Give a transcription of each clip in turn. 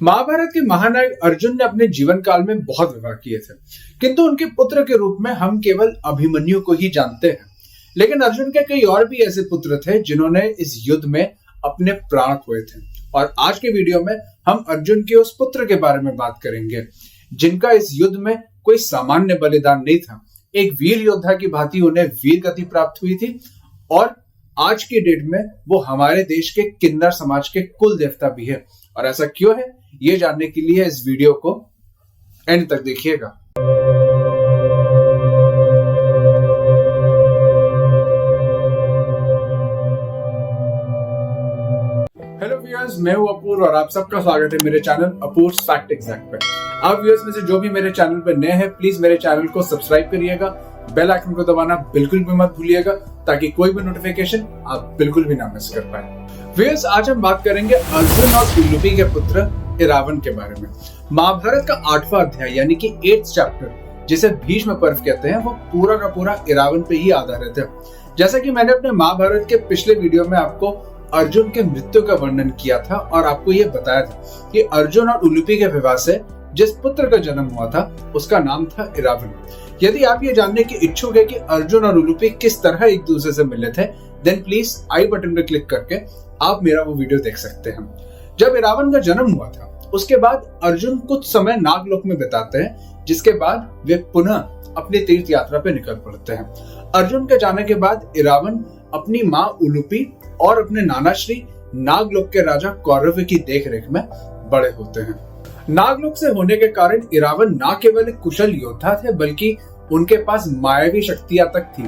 महाभारत के महानायक अर्जुन ने अपने जीवन काल में बहुत विवाह किए थे, किंतु उनके पुत्र के रूप में हम केवल अभिमन्यु को ही जानते हैं। लेकिन अर्जुन के कई और भी ऐसे पुत्र थे जिन्होंने इस युद्ध में अपने प्राण खोए थे। और आज के वीडियो में हम अर्जुन के उस पुत्र के बारे में बात करेंगे जिनका इस युद्ध में कोई सामान्य बलिदान नहीं था। एक वीर योद्धा की भांति उन्हें वीर गति प्राप्त हुई थी और आज की डेट में वो हमारे देश के किन्नर समाज के कुल देवता भी है। और ऐसा क्यों है, ये जानने के लिए इस वीडियो को एंड तक देखिएगा। हेलो व्यूअर्स, मैं हूं अपूर्व और आप सबका स्वागत है मेरे चैनल अपूर्व फैक्ट एग्जैक्ट पे। आप व्यूअर्स में से जो भी मेरे चैनल पर नए हैं, प्लीज मेरे चैनल को सब्सक्राइब करिएगा, बेल आइकन को दबाना बिल्कुल भी मत भूलिएगा ताकि कोई भी नोटिफिकेशन आप बिल्कुल भी ना मिस कर पाए। व्यूअर्स, आज हम बात करेंगे अर्जुन और उलूपी के पुत्र इरावन के बारे में। महाभारत का 8वां अध्याय यानी कि 8th चैप्टर, जिसे भीष्म पर्व कहते हैं, वो पूरा का पूरा इरावन पे ही आधारित है। जैसा कि मैंने अपने महाभारत के पिछले वीडियो में आपको अर्जुन के मृत्यु का वर्णन किया था और आपको ये बताया था कि अर्जुन और उलूपी के विवाह से जिस पुत्र का जन्म हुआ था उसका नाम था इरावन। यदि आप ये जानने की इच्छुक है कि अर्जुन और उलूपी किस तरह एक दूसरे से मिले थे, देन प्लीज आई बटन पे क्लिक करके आप मेरा वो वीडियो देख सकते हैं। जब इरावन का जन्म हुआ था उसके बाद अर्जुन कुछ समय नागलोक में बिताते हैं, जिसके बाद वे पुनः अपनी तीर्थ यात्रा पे निकल पड़ते हैं। अर्जुन के जाने के बाद इरावन अपनी माँ उलूपी और अपने नाना श्री नागलोक के राजा कौरव की देखरेख में बड़े होते हैं। नागलोक से होने के कारण इरावन न केवल एक कुशल योद्धा थे बल्कि उनके पास मायावी शक्तियां तक थी,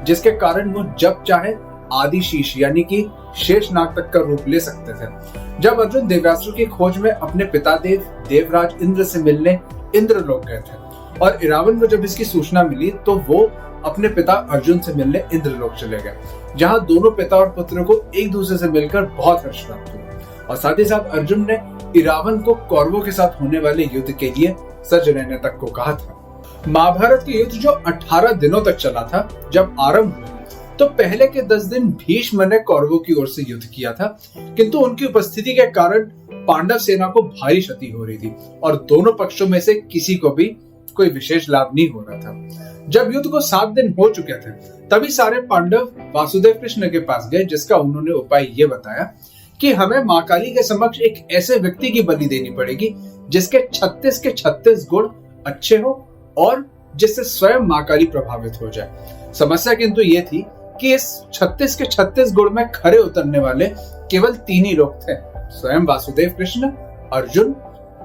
जिसके कारण वो जब चाहे आदिशीष यानी कि शेषनाग तक का रूप ले सकते थे। जब अर्जुन देवासुर की खोज में अपने पिता देवराज इंद्र से मिलने इंद्रलोक गए थे और इरावन को जब इसकी सूचना मिली तो वो अपने पिता अर्जुन से मिलने इंद्रलोक चले गए, जहां दोनों पिता और पुत्र को एक दूसरे से मिलकर बहुत हर्ष प्राप्त हुआ। और साथ ही साथ अर्जुन ने इरावन को कौरवों के साथ होने वाले युद्ध के लिए सज रहने तक को कहा था। महाभारत के युद्ध जो 18 दिनों तक चला था, जब आरंभ हुआ तो पहले के 10 दिन भीष्म ने कौरवों की ओर से युद्ध किया था, किंतु उनकी उपस्थिति के कारण पांडव सेना को भारी क्षति हो रही थी और दोनों पक्षों में से किसी को भी कोई विशेष लाभ नहीं हो रहा था। जब युद्ध को 7 दिन हो चुके थे तभी सारे पांडव वासुदेव कृष्ण के पास गए, जिसका उन्होंने उपाय ये बताया कि हमें माँ काली के समक्ष एक ऐसे व्यक्ति की बलि देनी पड़ेगी जिसके 36 के 36 गुण अच्छे हो और जिससे स्वयं माँ काली प्रभावित हो जाए। समस्या किंतु ये थी कि इस 36 के 36 गुण में खरे उतरने वाले केवल 3 ही लोग थे, स्वयं वासुदेव कृष्ण, अर्जुन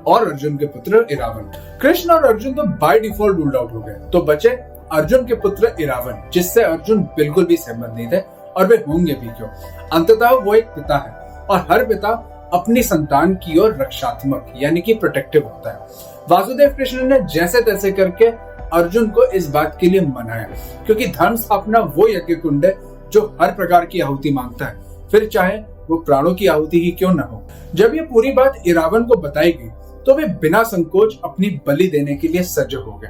और अर्जुन के पुत्र इरावन। कृष्ण और अर्जुन तो बाय डिफॉल्ट रूल्ड आउट हो गए, तो बचे अर्जुन के पुत्र इरावन, जिससे अर्जुन बिल्कुल भी सहमत नहीं थे और वे होंगे भी क्यों। अंततः वो एक पिता है और हर पिता अपनी संतान की ओर रक्षात्मक यानी कि प्रोटेक्टिव होता है। वासुदेव कृष्ण ने जैसे तैसे करके अर्जुन को इस बात के लिए मनाया, क्योंकि धर्म स्थापना वो यज्ञ कुंड है जो हर प्रकार की आहुति मांगता है, फिर चाहे वो प्राणों की आहुति ही क्यों न हो। जब ये पूरी बात इरावन को बताई गई तो वे बिना संकोच अपनी बलि देने के लिए सज्ज हो गए,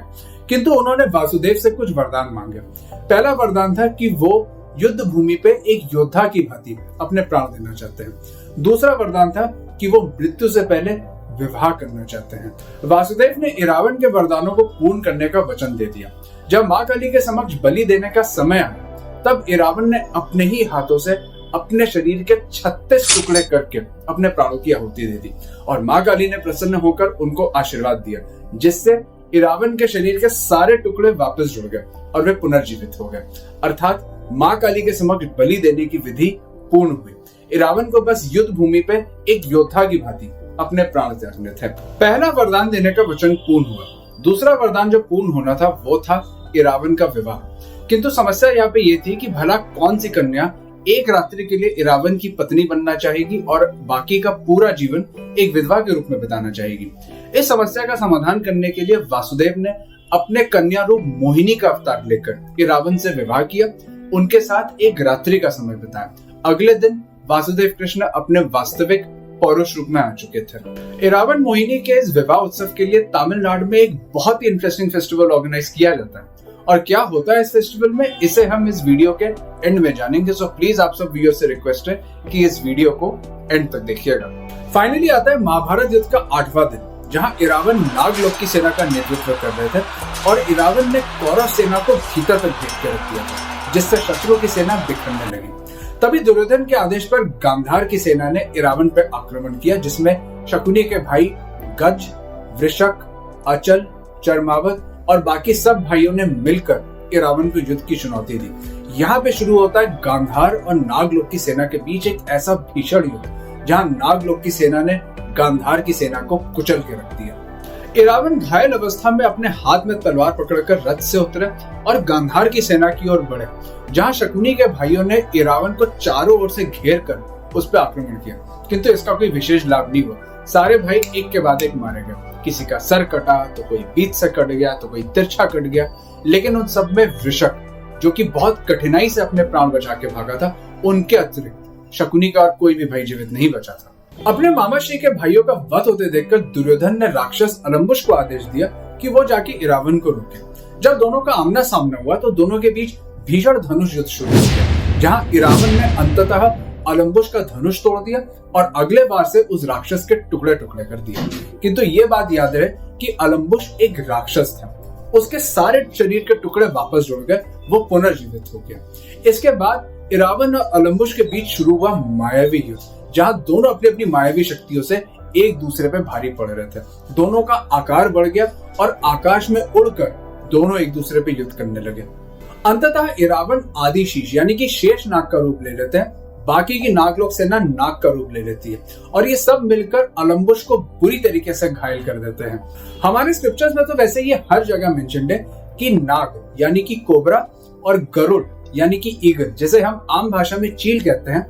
किंतु उन्होंने वासुदेव से कुछ वरदान मांगे। पहला वरदान था कि वो युद्ध भूमि पे एक योद्धा की भांति अपने प्राण देना चाहते हैं। दूसरा वरदान था कि वो मृत्यु से पहले विवाह करना चाहते हैं। वासुदेव ने इरावन के वरदानों को पूर्ण करने का वचन दे दिया। जब माँ काली के समक्ष बलि देने का समय आया तब इरावन ने अपने ही हाथों से अपने शरीर के 36 टुकड़े करके अपने प्राणों की आहुति दे दी और माँ काली ने प्रसन्न होकर उनको आशीर्वाद दिया, जिससे इरावन के शरीर के सारे टुकड़े वापस जुड़ गए और वे पुनर्जीवित हो गए। अर्थात माँ काली के समक्ष बलि देने की विधि पूर्ण हुई। इरावन को बस युद्ध भूमि पे एक योद्धा की भांति अपने प्राण त्यागने थे। पहला वरदान देने का वचन पूर्ण हुआ। दूसरा वरदान जो पूर्ण होना था वो था इरावन का विवाह। किंतु समस्या यहाँ पे ये थी कि भला कौन सी कन्या एक रात्रि के लिए इरावन की पत्नी बनना चाहेगी और बाकी का पूरा जीवन एक विधवा के रूप में बिताना चाहेगी। इस समस्या का समाधान करने के लिए वासुदेव ने अपने कन्या रूप मोहिनी का अवतार लेकर इरावन से विवाह किया, उनके साथ एक रात्रि का समय बिताया। अगले दिन वासुदेव कृष्ण अपने वास्तविक पौरुष रूप में आ चुके थे। इरावन मोहिनी के इस विवाह उत्सव के लिए तमिलनाडु में एक बहुत ही इंटरेस्टिंग फेस्टिवल ऑर्गेनाइज किया जाता है और क्या होता है इस फेस्टिवल में, इसे हम इस वीडियो के एंड में जानेंगे। सो प्लीज आप सब व्यूअर्स से रिक्वेस्ट है कि इस वीडियो को एंड तक देखिएगा। फाइनली आता है महाभारत युद्ध का 8वां दिन, जहां इरावन नागलोक की सेना का नेतृत्व कर रहे थे और इरावन ने कौरव सेना को भीतर तक घेर के रख दिया था, जिससे शत्रु की सेना बिखरने लगी। तभी दुर्योधन के आदेश पर गांधार की सेना ने इरावन पर आक्रमण किया, जिसमें शकुनी के भाई गज, वृषक, अचल, चरमावत और बाकी सब भाइयों ने मिलकर इरावन को युद्ध की चुनौती दी। यहाँ पे शुरू होता है गांधार और नागलोक की सेना के बीच एक ऐसा भीषण युद्ध, जहां नागलोक की सेना ने गांधार की सेना को कुचल के रख दिया। इरावन घायल अवस्था में अपने हाथ में तलवार पकड़कर रथ से उतरे और गांधार की सेना की ओर बढ़े, जहां शकुनी के भाइयों ने इरावन को चारों ओर से घेर कर उस पर आक्रमण किया, किंतु इसका कोई विशेष लाभ नहीं हुआ। सारे भाई एक के बाद एक मारे गए। किसी का सर कटा, तो कोई बीच से कट गया, तो कोई तिरछा कट गया, लेकिन उन सब में वृषक, जो कि बहुत कठिनाई से अपने प्राण बचा के भागा था, उनके अतिरिक्त शकुनी का और कोई भी भाई जीवित नहीं बचा था। अपने मामा श्री के भाइयों का वध होते देखकर दुर्योधन ने राक्षस अलम्बुश को आदेश दिया कि वो जाके इरावन को रोके। जब दोनों का आमना सामना हुआ तो दोनों के बीच भीषण धनुष युद्ध शुरू हो गया, जहां इरावन ने अंततः अलम्बुश का धनुष तोड़ दिया और अगले बार से उस राक्षस के टुकड़े टुकड़े कर दिए। किंतु ये बात याद रहे कि अलम्बुश एक राक्षस था, उसके सारे शरीर के टुकड़े वापस जुड़ गए, वो पुनर्जीवित हो गया। इसके बाद इरावन और अलम्बुश के बीच शुरू हुआ मायावी युद्ध, जहां दोनों अपनी अपनी मायावी शक्तियों से एक दूसरे पे भारी पड़ रहे थे। दोनों का आकार बढ़ गया और आकाश में उड़कर दोनों एक दूसरे पे युद्ध करने लगे। अंततः इरावन आदि शीश यानी कि शेष नाग का रूप ले लेते हैं, बाकी की नागलोक सेना नाग का रूप ले लेती है और ये सब मिलकर अलम्बुश को बुरी तरीके से घायल कर देते हैं। हमारे स्क्रिप्चर्स में तो वैसे ये हर जगह मेंशन्ड है कि नाग यानी कि कोबरा और गरुड़ यानी कि ईगल, जैसे हम आम भाषा में चील कहते हैं,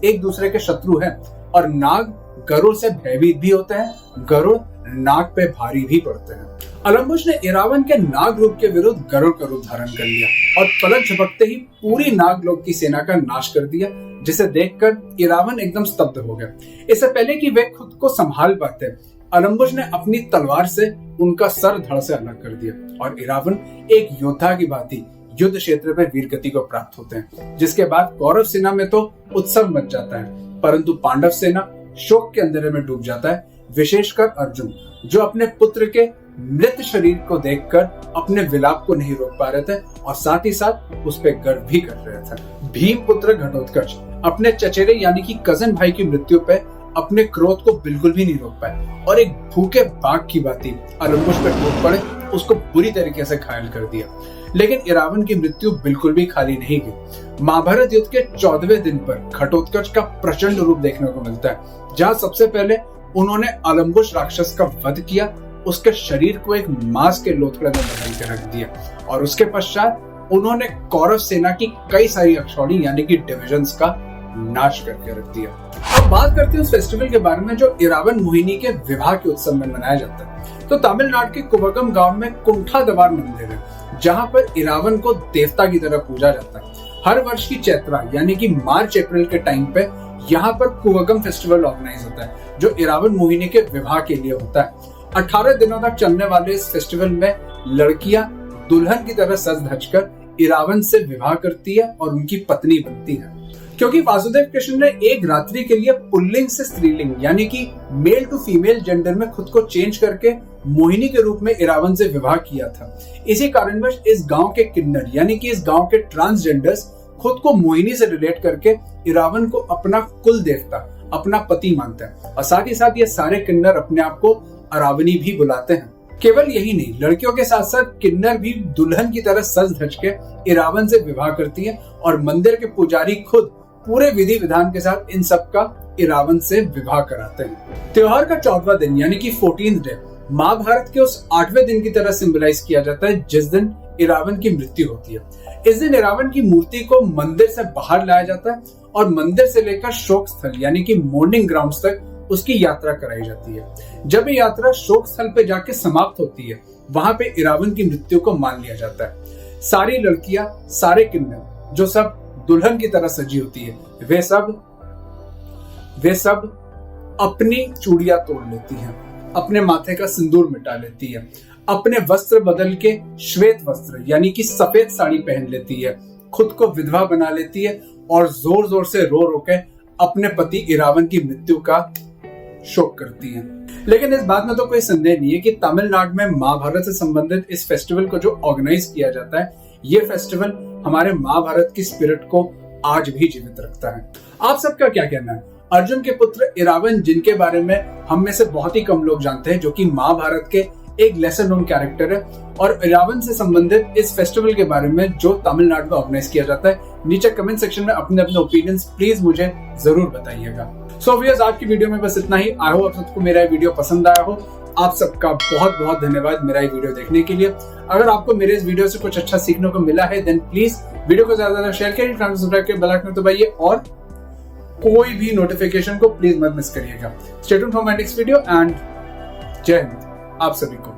एक दूसरे के शत्रु हैं और नाग गरुड़ से भयभीत भी होते हैं, गरुड़ नाग पे भारी भी पड़ते हैं। अलम्बुश ने इरावन के नाग रूप के विरुद्ध गरुड़ का रूप धारण कर लिया और पलक झपकते ही पूरी नागलोक की सेना का नाश कर दिया, जिसे देखकर इरावन एकदम स्तब्ध हो गया। इससे पहले कि वे खुद को संभाल पाते, अलम्बुश ने अपनी तलवार से उनका सर धड़ से अलग कर दिया और इरावन एक योद्धा की भांति युद्ध क्षेत्र में वीरगति को प्राप्त होते हैं। जिसके बाद कौरव सेना में तो उत्सव मच जाता है, परंतु पांडव सेना शोक के अंधेरे में डूब जाता है, विशेषकर अर्जुन, जो अपने पुत्र के मृत शरीर को देखकर अपने विलाप को नहीं रोक पा रहे थे और साथ ही साथ उस पर गर्व भी कर रहे थे। भीम पुत्र घटोत्कच अपने चचेरे यानी कि कजन भाई की मृत्यु पे अपने क्रोध को बिल्कुल भी नहीं रोक पाए और एक भूखे बाघ की भांति अलम्बुश पे टूट पड़े, उसको बुरी तरीके से घायल कर दिया। लेकिन इरावन की मृत्यु बिल्कुल भी खाली नहीं गई। महाभारत युद्ध के 14वें दिन पर घटोत्कच का प्रचंड रूप देखने को मिलता है, जहां सबसे पहले उन्होंने अलम्बुश राक्षस का वध किया, उसके शरीर को एक मांस के लोथड़े में बदल के रख दिया और उसके पश्चात उन्होंने कौरव सेना की कई सारी अक्षौणी यानी कि डिविजन्स का नाश करके रख दिया। अब बात करते हैं उस फेस्टिवल के बारे में जो इरावन मोहिनी के विवाह के उत्सव में मनाया जाता है। तो तमिलनाडु के कुवगम गांव में कुंठादवार मंदिर है, जहां पर इरावन को देवता की तरह पूजा जाता है। हर वर्ष की चैत्रा यानी कि मार्च अप्रैल के टाइम पे यहाँ पर कुवगम फेस्टिवल ऑर्गेनाइज होता है, जो इरावन मोहिनी के विवाह के लिए होता है। 18 दिनों तक चलने वाले इस फेस्टिवल में लड़कियां दुल्हन की तरह सज धज कर इरावन से विवाह करती है और उनकी पत्नी बनती है। क्योंकि वासुदेव कृष्ण ने एक रात्रि के लिए पुल्लिंग से स्त्रीलिंग यानी कि मेल टू फीमेल जेंडर में खुद को चेंज करके मोहिनी के रूप में इरावन से विवाह किया था। इसी कारणवश इस गांव के किन्नर यानी कि इस गांव के ट्रांसजेंडर्स खुद को मोहिनी से रिलेट करके इरावन को अपना कुल देवता, अपना पति मानते हैं और साथ ही साथ ये सारे किन्नर अपने आप को अरावनी भी बुलाते हैं। केवल यही नहीं, लड़कियों के साथ साथ किन्नर भी दुल्हन की तरह सज धज के इरावन से विवाह करती है और मंदिर के पुजारी खुद पूरे विधि विधान के साथ इन सब का इरावन से विवाह कराते हैं। त्योहार का 14वां दिन यानी कि 14th डे महाभारत के उस 8वें दिन की तरह सिंबलाइज किया जाता है, जिस दिन इरावन की मृत्यु होती है। इस दिन इरावन की मूर्ति को मंदिर से बाहर लाया जाता है और मंदिर से लेकर शोक स्थल यानी कि मोर्निंग ग्राउंड्स तक उसकी यात्रा कराई जाती है। जब ये यात्रा शोक स्थल पे जाके समाप्त होती है, वहां पे इरावन की मृत्यु को मान लिया जाता है। सारी लड़कियां, सारे किन्नर जो सब दुल्हन की तरह सजी होती है, वे सब अपनी चूड़ियां तोड़ लेती हैं, अपने माथे का सिंदूर मिटा लेती है, अपने वस्त्र बदल के श्वेत वस्त्र यानी कि सफेद साड़ी पहन लेती है, खुद को विधवा बना लेती है और जोर जोर से रो रो के अपने पति इरावन की मृत्यु का शो करती हैं। लेकिन इस बात में तो कोई संदेह नहीं है कि तमिलनाडु में महाभारत से संबंधित इस फेस्टिवल को जो ऑर्गेनाइज किया जाता है, ये फेस्टिवल हमारे महाभारत की स्पिरिट को आज भी जीवित रखता है। आप सबका क्या कहना है? अर्जुन के पुत्र इरावन, जिनके बारे में हम में से बहुत ही कम लोग जानते हैं, जो कि महाभारत के एक लेसर नोन कैरेक्टर है, और इरावन से संबंधित इस फेस्टिवल के बारे में जो तमिलनाडु में ऑर्गेनाइज किया जाता है, नीचे कमेंट सेक्शन में अपने अपने ओपिनियंस प्लीज मुझे जरूर बताइएगा। सो व्यूअर्स, आज की वीडियो में बस इतना ही। आई होप आप सबको मेरा वीडियो पसंद आया हो। आप सबका बहुत बहुत धन्यवाद मेरा ये वीडियो देखने के लिए। अगर आपको मेरे इस वीडियो से कुछ अच्छा सीखने को मिला है, देन प्लीज वीडियो को ज्यादा शेयर करिए, सब्सक्राइब करिए, बेल आइकन दबाइए और कोई भी नोटिफिकेशन को प्लीज मत मिस करिएगा। Stay tuned for my next video and जय हिंद आप सभी को।